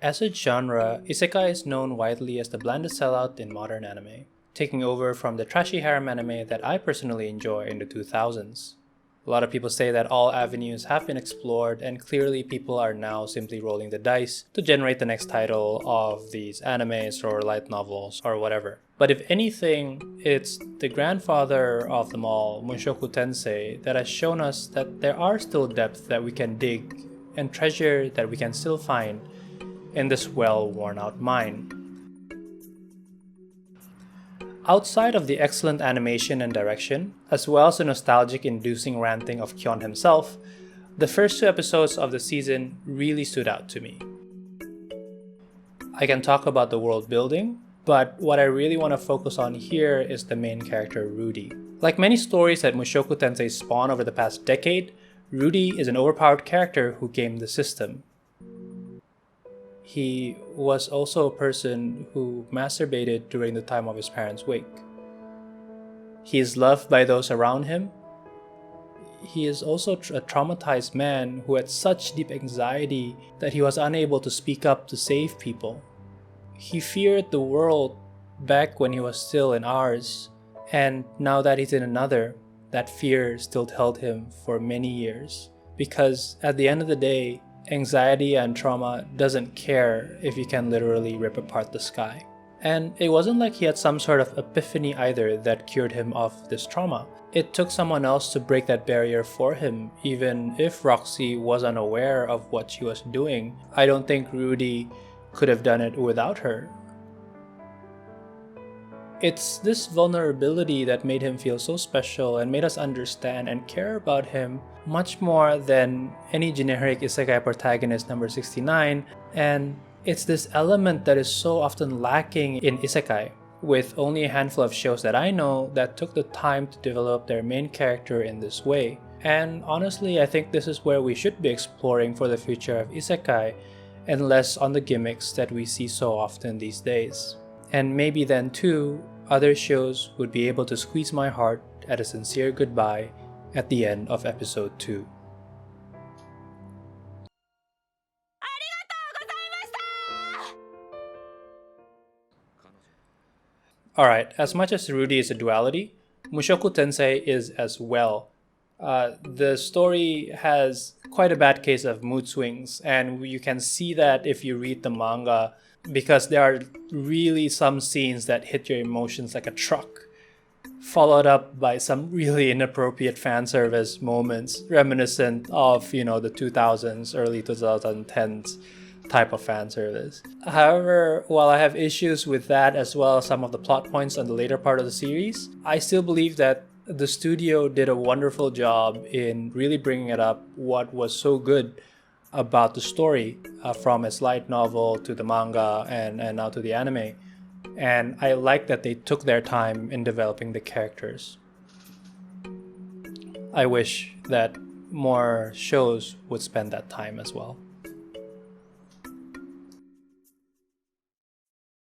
As a genre, isekai is known widely as the blandest sellout in modern anime, taking over from the trashy harem anime that I personally enjoy in the 2000s. A lot of people say that all avenues have been explored, and clearly people are now simply rolling the dice to generate the next title of these animes or light novels or whatever. But if anything, it's the grandfather of them all, Mushoku Tensei, that has shown us that there are still depths that we can dig and treasure that we can still find in this well-worn out mine. Outside of the excellent animation and direction, as well as the nostalgic-inducing ranting of Kyon himself, the first 2 episodes of the season really stood out to me. I can talk about the world building, but what I really want to focus on here is the main character, Rudy. Like many stories that Mushoku Tensei spawned over the past decade, Rudy is an overpowered character who gamed the system. He was also a person who masturbated during the time of his parents' wake. He is loved by those around him. He is also a traumatized man who had such deep anxiety that he was unable to speak up to save people. He feared the world back when he was still in ours, and now that he's in another, that fear still held him for many years. Because at the end of the day, anxiety and trauma doesn't care if you can literally rip apart the sky. And it wasn't like he had some sort of epiphany either that cured him of this trauma. It took someone else to break that barrier for him, even if Roxy was unaware of what she was doing. I don't think Rudy could have done it without her. It's this vulnerability that made him feel so special and made us understand and care about him much more than any generic isekai protagonist number 69, and it's this element that is so often lacking in isekai, with only a handful of shows that I know that took the time to develop their main character in this way. And honestly, I think this is where we should be exploring for the future of isekai, and less on the gimmicks that we see so often these days. And maybe then too, other shows would be able to squeeze my heart at a sincere goodbye at the end of episode 2. Alright, as much as Rudy is a duality, Mushoku Tensei is as well. The story has quite a bad case of mood swings, and you can see that if you read the manga, because there are really some scenes that hit your emotions like a truck, followed up by some really inappropriate fan service moments reminiscent of, the 2000s, early 2010s type of fan service. However, while I have issues with that as well as some of the plot points on the later part of the series, I still believe that the studio did a wonderful job in really bringing it up what was so good about the story, from its light novel to the manga and now to the anime. And I like that they took their time in developing the characters. I wish that more shows would spend that time as well.